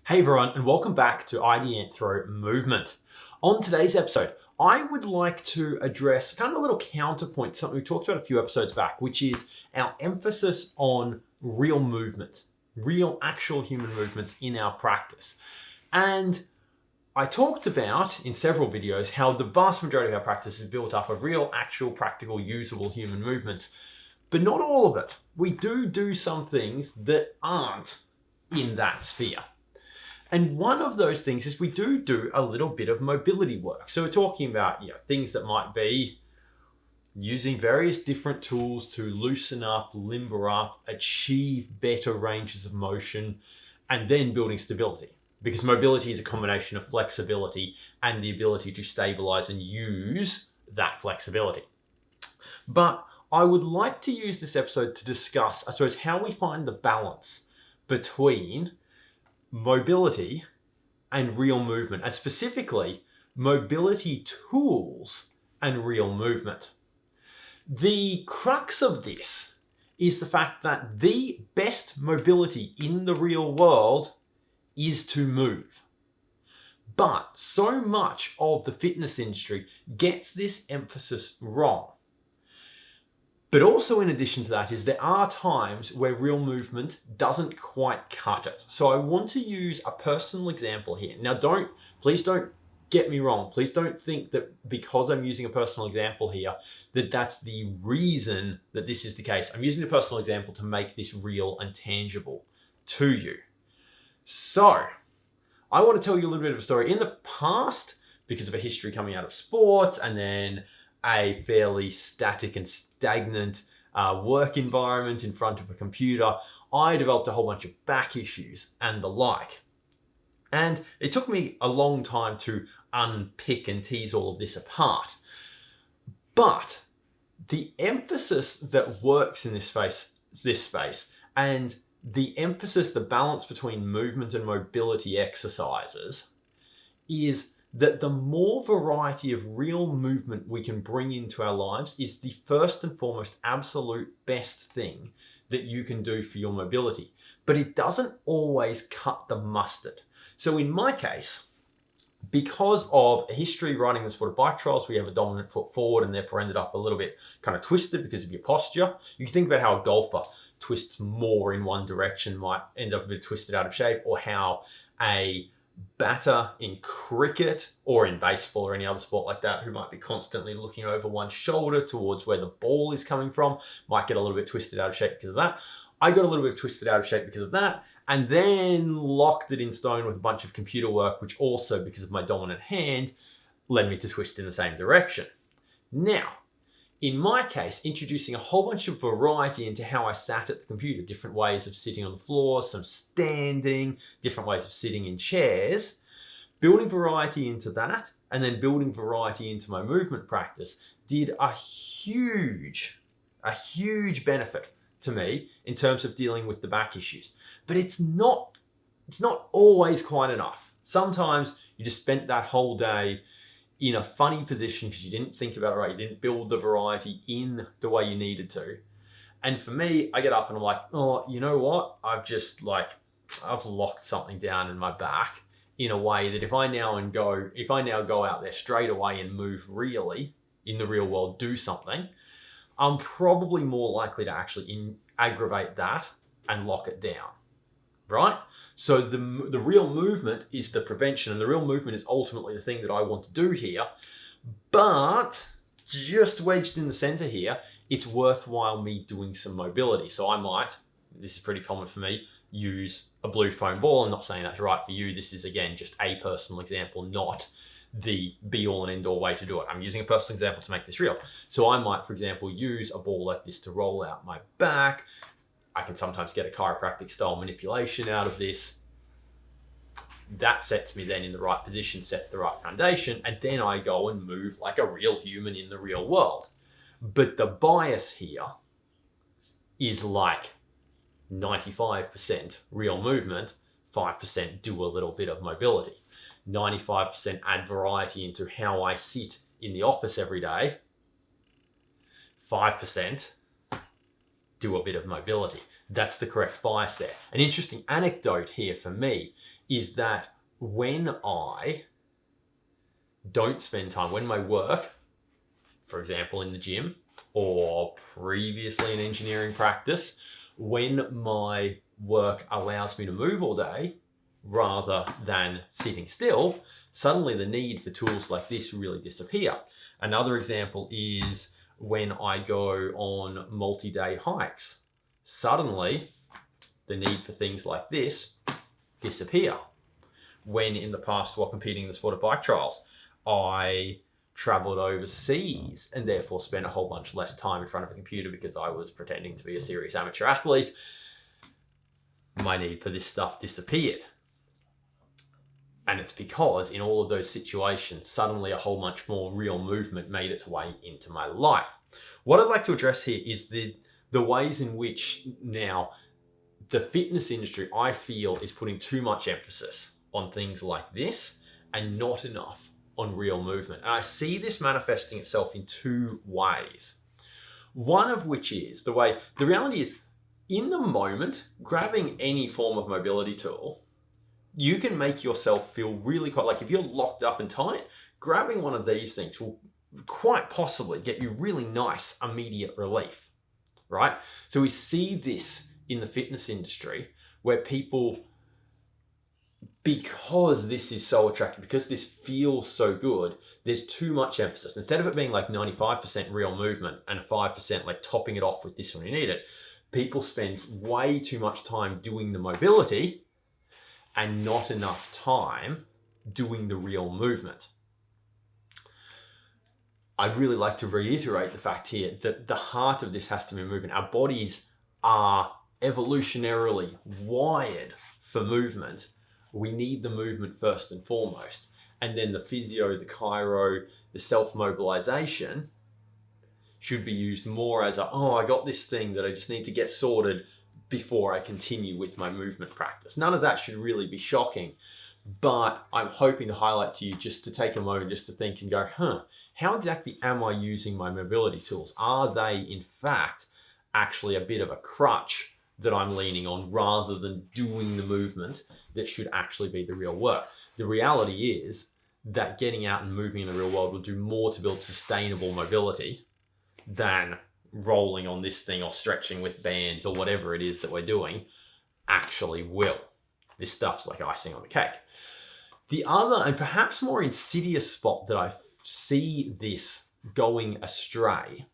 Hey everyone, and welcome back to IDEANTHRO Movement. On today's episode, I would like to address kind of a little counterpoint, something we talked about a few episodes back, which is our emphasis on real movement, real actual human movements in our practice. And I talked about in several videos how the vast majority of our practice is built up of real, actual, practical, usable human movements, but not all of it. We do some things that aren't in that sphere. And one of those things is we do a little bit of mobility work. So we're talking about things that might be using various different tools to loosen up, limber up, achieve better ranges of motion, and then building stability. Because mobility is a combination of flexibility and the ability to stabilize and use that flexibility. But I would like to use this episode to discuss, I suppose, how we find the balance between mobility and real movement, and specifically mobility tools and real movement. The crux of this is the fact that the best mobility in the real world is to move. But so much of the fitness industry gets this emphasis wrong. But also in addition to that is there are times where real movement doesn't quite cut it. So I want to use a personal example here. Now please don't get me wrong. Please don't think that because I'm using a personal example here, that that's the reason that this is the case. I'm using the personal example to make this real and tangible to you. So I want to tell you a little bit of a story. In the past, because of a history coming out of sports and then a fairly static and stagnant work environment in front of a computer, I developed a whole bunch of back issues and the like. And it took me a long time to unpick and tease all of this apart. But the emphasis that works in this space, and the emphasis, the balance between movement and mobility exercises is that the more variety of real movement we can bring into our lives is the first and foremost absolute best thing that you can do for your mobility. But it doesn't always cut the mustard. So in my case, because of a history riding the sport of bike trials, we have a dominant foot forward and therefore ended up a little bit kind of twisted because of your posture. You can think about how a golfer twists more in one direction, might end up a bit twisted out of shape, or how a batter in cricket or in baseball or any other sport like that, who might be constantly looking over one shoulder towards where the ball is coming from, might get a little bit twisted out of shape because of that. I got a little bit twisted out of shape because of that, and then locked it in stone with a bunch of computer work, which also, because of my dominant hand, led me to twist in the same direction. Now, in my case, introducing a whole bunch of variety into how I sat at the computer, different ways of sitting on the floor, some standing, different ways of sitting in chairs, building variety into that, and then building variety into my movement practice did a huge benefit to me in terms of dealing with the back issues. But it's not always quite enough. Sometimes you just spent that whole day in a funny position because you didn't think about it right. You didn't build the variety in the way you needed to. And for me, I get up and I'm like, oh, you know what? I've locked something down in my back in a way that if I now go out there straight away and move really in the real world, do something, I'm probably more likely to actually aggravate that and lock it down, right? So the real movement is the prevention, and the real movement is ultimately the thing that I want to do here. But just wedged in the center here, it's worthwhile me doing some mobility. So I might, this is pretty common for me, use a blue foam ball. I'm not saying that's right for you. This is, again, just a personal example, not the be-all and end-all way to do it. I'm using a personal example to make this real. So I might, for example, use a ball like this to roll out my back. I can sometimes get a chiropractic style manipulation out of this. That sets me then in the right position, sets the right foundation, and then I go and move like a real human in the real world. But the bias here is like 95% real movement, 5% do a little bit of mobility. 95% add variety into how I sit in the office every day. 5% do a bit of mobility. That's the correct bias there. An interesting anecdote here for me is that when I don't spend time, when my work, for example, in the gym or previously in engineering practice, when my work allows me to move all day rather than sitting still, suddenly the need for tools like this really disappear. Another example is when I go on multi-day hikes. Suddenly, the need for things like this disappear. When in the past, while competing in the sport of bike trials, I traveled overseas and therefore spent a whole bunch less time in front of a computer because I was pretending to be a serious amateur athlete, my need for this stuff disappeared. And it's because in all of those situations, suddenly a whole bunch more real movement made its way into my life. What I'd like to address here is the ways in which now the fitness industry, I feel, is putting too much emphasis on things like this and not enough on real movement. And I see this manifesting itself in two ways. One of which is the reality is, in the moment, grabbing any form of mobility tool, you can make yourself feel really quite like if you're locked up and tight, grabbing one of these things will quite possibly get you really nice immediate relief, right? So we see this in the fitness industry where people, because this is so attractive, because this feels so good, there's too much emphasis. Instead of it being like 95% real movement and 5% like topping it off with this when you need it, people spend way too much time doing the mobility and not enough time doing the real movement. I'd really like to reiterate the fact here that the heart of this has to be movement. Our bodies are evolutionarily wired for movement. We need the movement first and foremost. And then the physio, the chiro, the self-mobilization should be used more as I got this thing that I just need to get sorted before I continue with my movement practice. None of that should really be shocking, but I'm hoping to highlight to you just to take a moment just to think and go, how exactly am I using my mobility tools? Are they in fact actually a bit of a crutch that I'm leaning on rather than doing the movement that should actually be the real work? The reality is that getting out and moving in the real world will do more to build sustainable mobility than rolling on this thing or stretching with bands or whatever it is that we're doing actually will. This stuff's like icing on the cake. The other and perhaps more insidious spot that I see this going astray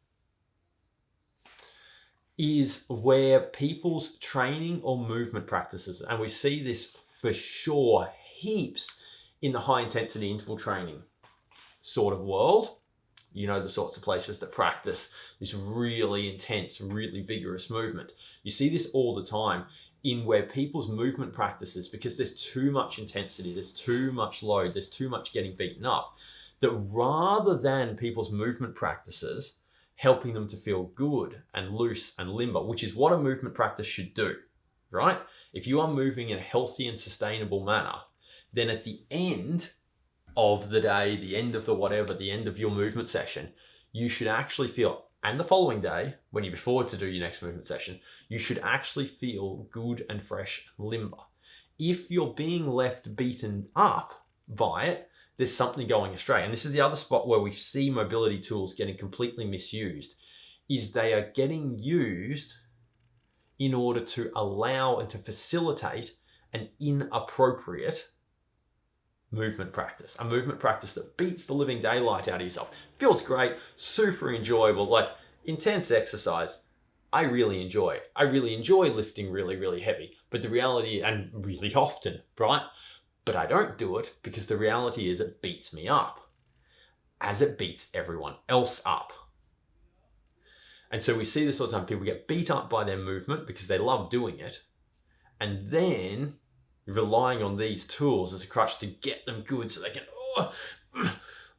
is where people's training or movement practices, and we see this for sure heaps in the high intensity interval training sort of world. You know, the sorts of places that practice this really intense, really vigorous movement. You see this all the time in where people's movement practices, because there's too much intensity, there's too much load, there's too much getting beaten up, that rather than people's movement practices helping them to feel good and loose and limber, which is what a movement practice should do, right? If you are moving in a healthy and sustainable manner, then at the end of the day, the end of the whatever, the end of your movement session, you should actually feel, and the following day, when you're forward to do your next movement session, you should actually feel good and fresh and limber. If you're being left beaten up by it, there's something going astray. And this is the other spot where we see mobility tools getting completely misused, is they are getting used in order to allow and to facilitate an inappropriate movement practice, a movement practice that beats the living daylight out of yourself. Feels great, super enjoyable, like intense exercise. I really enjoy it. I really enjoy lifting really, really heavy, but the reality, and really often, right? But I don't do it because the reality is it beats me up as it beats everyone else up. And so we see this all the time. People get beat up by their movement because they love doing it, and then relying on these tools as a crutch to get them good so they can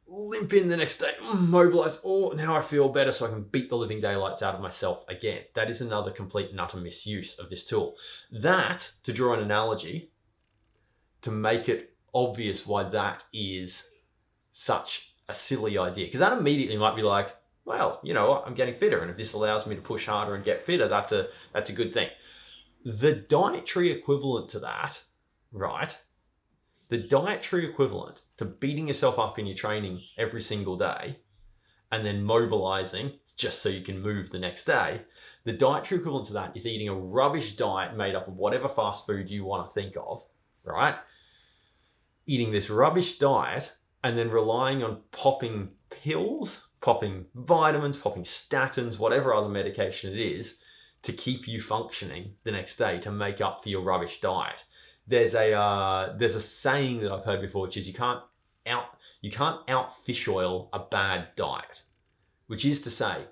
limp in the next day, mobilize, now I feel better so I can beat the living daylights out of myself again. That is another complete and utter misuse of this tool. That, to draw an analogy, to make it obvious why that is such a silly idea, because that immediately might be like, well, you know what, I'm getting fitter. And if this allows me to push harder and get fitter, that's a good thing. The dietary equivalent to that, right? The dietary equivalent to beating yourself up in your training every single day and then mobilizing just so you can move the next day, the dietary equivalent to that is eating a rubbish diet made up of whatever fast food you want to think of, right? Eating this rubbish diet and then relying on popping pills, popping vitamins, popping statins, whatever other medication it is, to keep you functioning the next day to make up for your rubbish diet. There's a saying that I've heard before, which is you can't out fish oil a bad diet, which is to say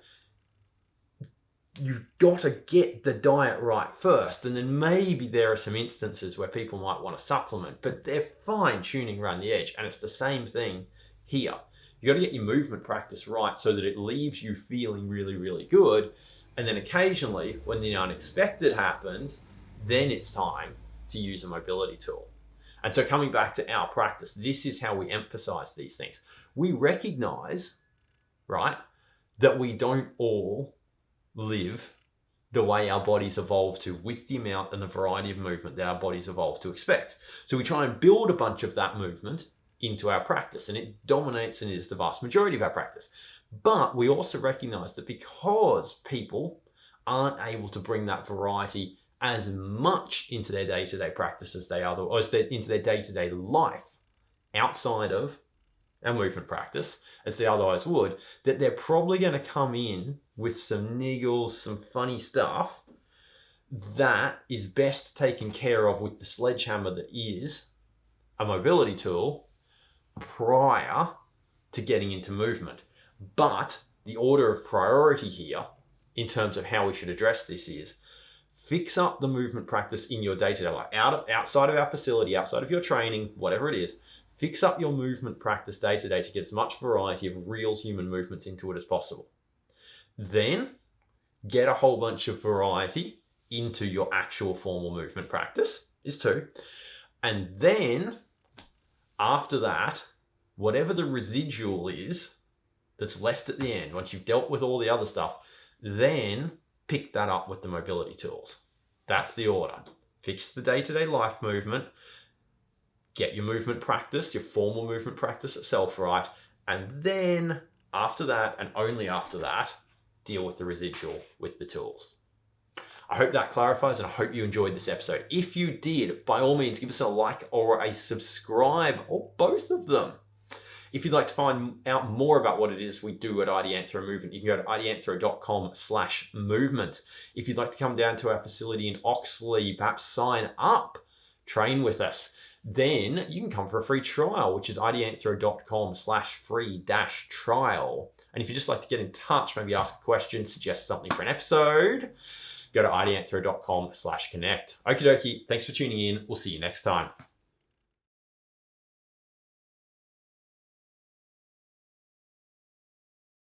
you've got to get the diet right first, and then maybe there are some instances where people might want to supplement, but they're fine tuning around the edge. And it's the same thing here. You got to get your movement practice right so that it leaves you feeling really, really good. And then occasionally, when the unexpected happens, then it's time to use a mobility tool. And so coming back to our practice, this is how we emphasize these things. We recognize, right, that we don't all live the way our bodies evolve to, with the amount and the variety of movement that our bodies evolve to expect. So we try and build a bunch of that movement into our practice, and it dominates and is the vast majority of our practice. But we also recognize that because people aren't able to bring that variety as much into their day-to-day practice as they are, or into their day-to-day life outside of our movement practice as they otherwise would, that they're probably going to come in with some niggles, some funny stuff that is best taken care of with the sledgehammer that is a mobility tool prior to getting into movement. But the order of priority here in terms of how we should address this is fix up the movement practice in your day-to-day life, outside of our facility, outside of your training, whatever it is. Fix up your movement practice day-to-day to get as much variety of real human movements into it as possible. Then get a whole bunch of variety into your actual formal movement practice is 2. And then after that, whatever the residual is that's left at the end, once you've dealt with all the other stuff, then pick that up with the mobility tools. That's the order. Fix the day-to-day life movement, get your movement practice, your formal movement practice itself right, and then after that, and only after that, deal with the residual with the tools. I hope that clarifies, and I hope you enjoyed this episode. If you did, by all means, give us a like or a subscribe, or both of them. If you'd like to find out more about what it is we do at IDEANTHRO Movement, you can go to ideanthro.com/movement. If you'd like to come down to our facility in Oxley, perhaps sign up, train with us, then you can come for a free trial, which is ideanthro.com/free-trial. And if you'd just like to get in touch, maybe ask a question, suggest something for an episode, go to ideanthro.com/connect. Okie dokie, thanks for tuning in. We'll see you next time.